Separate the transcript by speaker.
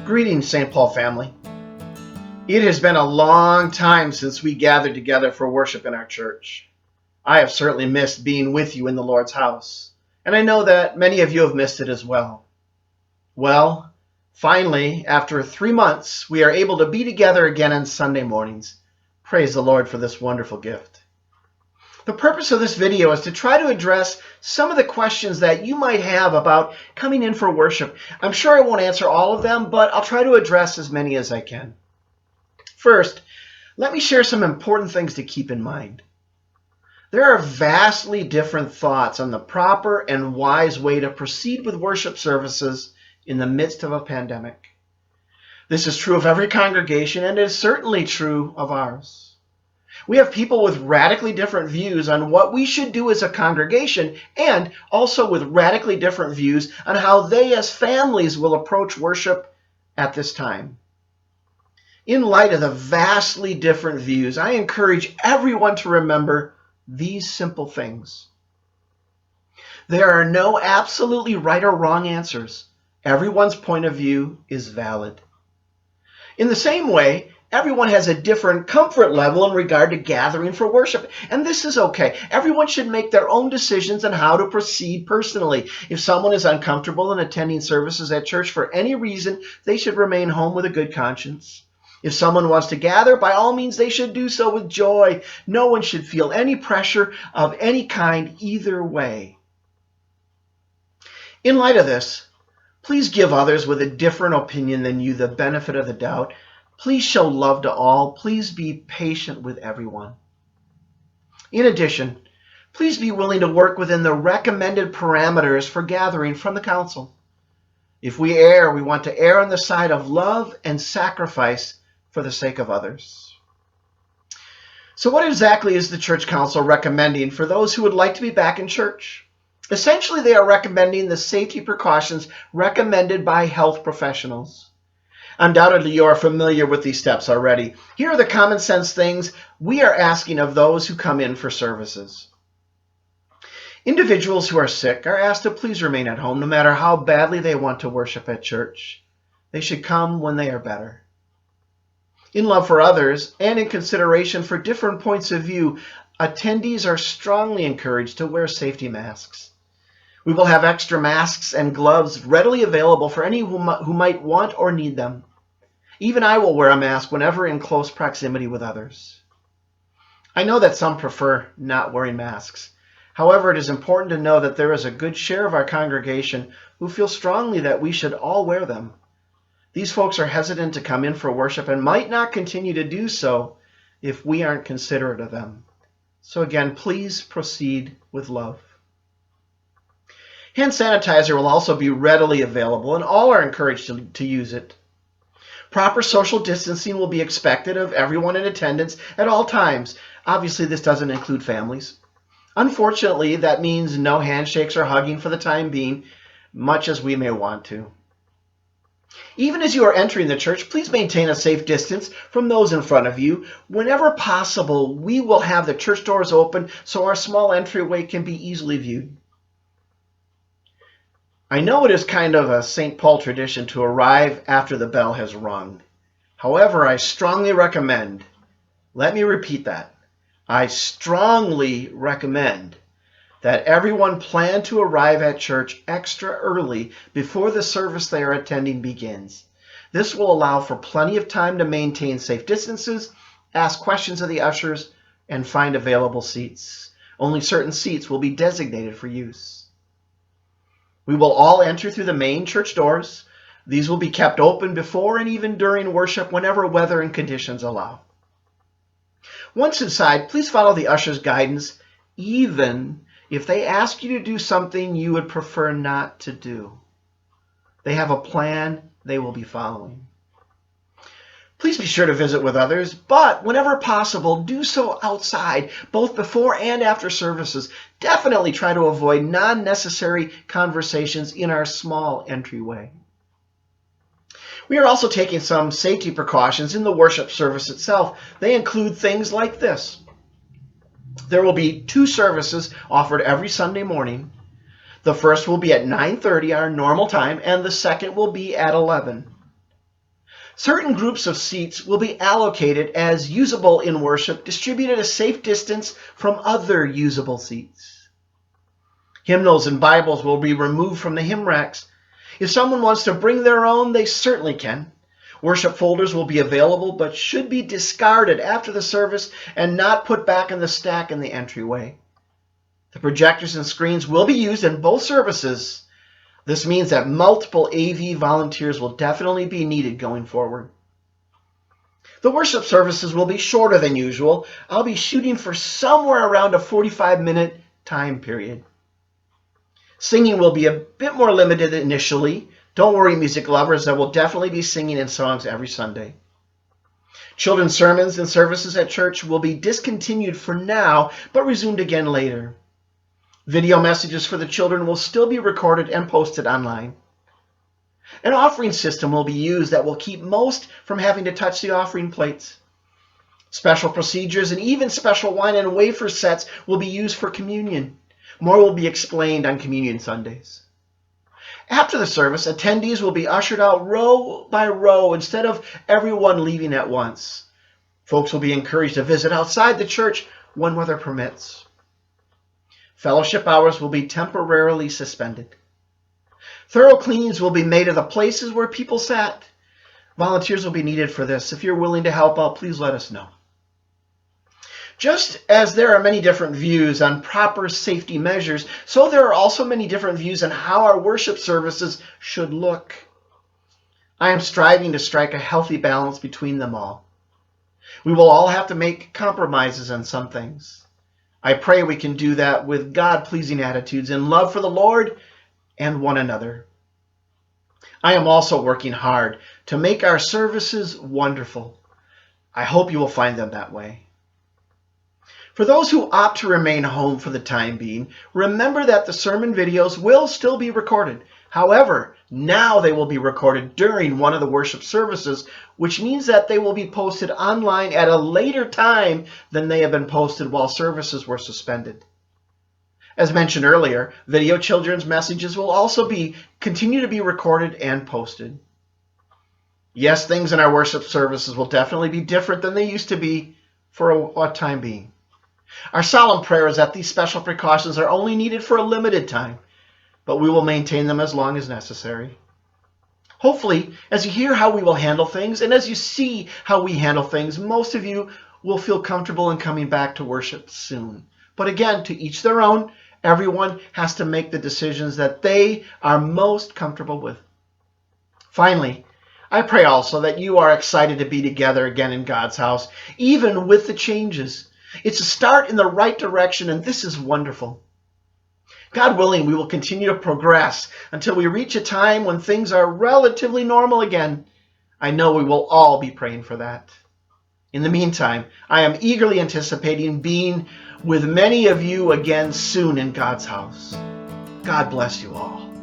Speaker 1: Greetings, St. Paul family. It has been a long time since we gathered together for worship in our church. I have certainly missed being with you in the Lord's house, and I know that many of you have missed it as well. Well, finally, after 3 months, we are able to be together again on Sunday mornings. Praise the Lord for this wonderful gift. The purpose of this video is to try to address some of the questions that you might have about coming in for worship. I'm sure I won't answer all of them, but I'll try to address as many as I can. First, let me share some important things to keep in mind. There are vastly different thoughts on the proper and wise way to proceed with worship services in the midst of a pandemic. This is true of every congregation and is certainly true of ours. We have people with radically different views on what we should do as a congregation, and also with radically different views on how they as families will approach worship at this time. In light of the vastly different views, I encourage everyone to remember these simple things. There are no absolutely right or wrong answers. Everyone's point of view is valid. In the same way, everyone has a different comfort level in regard to gathering for worship, and this is okay. Everyone should make their own decisions on how to proceed personally. If someone is uncomfortable in attending services at church for any reason, they should remain home with a good conscience. If someone wants to gather, by all means they should do so with joy. No one should feel any pressure of any kind either way. In light of this, please give others with a different opinion than you the benefit of the doubt. Please show love to all. Please be patient with everyone. In addition, please be willing to work within the recommended parameters for gathering from the council. If we err, we want to err on the side of love and sacrifice for the sake of others. So what exactly is the church council recommending for those who would like to be back in church? Essentially, they are recommending the safety precautions recommended by health professionals. Undoubtedly, you are familiar with these steps already. Here are the common sense things we are asking of those who come in for services. Individuals who are sick are asked to please remain at home no matter how badly they want to worship at church. They should come when they are better. In love for others and in consideration for different points of view, attendees are strongly encouraged to wear safety masks. We will have extra masks and gloves readily available for any who might want or need them. Even I will wear a mask whenever in close proximity with others. I know that some prefer not wearing masks. However, it is important to know that there is a good share of our congregation who feel strongly that we should all wear them. These folks are hesitant to come in for worship and might not continue to do so if we aren't considerate of them. So again, please proceed with love. Hand sanitizer will also be readily available, and all are encouraged to use it. Proper social distancing will be expected of everyone in attendance at all times. Obviously, this doesn't include families. Unfortunately, that means no handshakes or hugging for the time being, much as we may want to. Even as you are entering the church, please maintain a safe distance from those in front of you. Whenever possible, we will have the church doors open so our small entryway can be easily viewed. I know it is kind of a St. Paul tradition to arrive after the bell has rung. However, I strongly recommend, let me repeat that, I strongly recommend that everyone plan to arrive at church extra early before the service they are attending begins. This will allow for plenty of time to maintain safe distances, ask questions of the ushers, and find available seats. Only certain seats will be designated for use. We will all enter through the main church doors. These will be kept open before and even during worship whenever weather and conditions allow. Once inside, please follow the usher's guidance, even if they ask you to do something you would prefer not to do. They have a plan they will be following. Please be sure to visit with others, but whenever possible, do so outside, both before and after services. Definitely try to avoid non-necessary conversations in our small entryway. We are also taking some safety precautions in the worship service itself. They include things like this. There will be 2 services offered every Sunday morning. The first will be at 9:30, our normal time, and the second will be at 11. Certain groups of seats will be allocated as usable in worship, distributed a safe distance from other usable seats. Hymnals and Bibles will be removed from the hymn racks. If someone wants to bring their own, they certainly can. Worship folders will be available, but should be discarded after the service and not put back in the stack in the entryway. The projectors and screens will be used in both services. This means that multiple AV volunteers will definitely be needed going forward. The worship services will be shorter than usual. I'll be shooting for somewhere around a 45-minute time period. Singing will be a bit more limited initially. Don't worry, music lovers, I will definitely be singing in songs every Sunday. Children's sermons and services at church will be discontinued for now, but resumed again later. Video messages for the children will still be recorded and posted online. An offering system will be used that will keep most from having to touch the offering plates. Special procedures and even special wine and wafer sets will be used for communion. More will be explained on Communion Sundays. After the service, attendees will be ushered out row by row instead of everyone leaving at once. Folks will be encouraged to visit outside the church when weather permits. Fellowship hours will be temporarily suspended. Thorough cleanings will be made of the places where people sat. Volunteers will be needed for this. If you're willing to help out, please let us know. Just as there are many different views on proper safety measures, so there are also many different views on how our worship services should look. I am striving to strike a healthy balance between them all. We will all have to make compromises on some things. I pray we can do that with God-pleasing attitudes and love for the Lord and one another. I am also working hard to make our services wonderful. I hope you will find them that way. For those who opt to remain home for the time being, remember that the sermon videos will still be recorded. However, now they will be recorded during one of the worship services, which means that they will be posted online at a later time than they have been posted while services were suspended. As mentioned earlier, video children's messages will also continue to be recorded and posted. Yes, things in our worship services will definitely be different than they used to be for a time being. Our solemn prayer is that these special precautions are only needed for a limited time, but we will maintain them as long as necessary. Hopefully, as you hear how we will handle things, and as you see how we handle things, most of you will feel comfortable in coming back to worship soon. But again, to each their own, everyone has to make the decisions that they are most comfortable with. Finally, I pray also that you are excited to be together again in God's house, even with the changes. It's a start in the right direction, and this is wonderful. God willing, we will continue to progress until we reach a time when things are relatively normal again. I know we will all be praying for that. In the meantime, I am eagerly anticipating being with many of you again soon in God's house. God bless you all.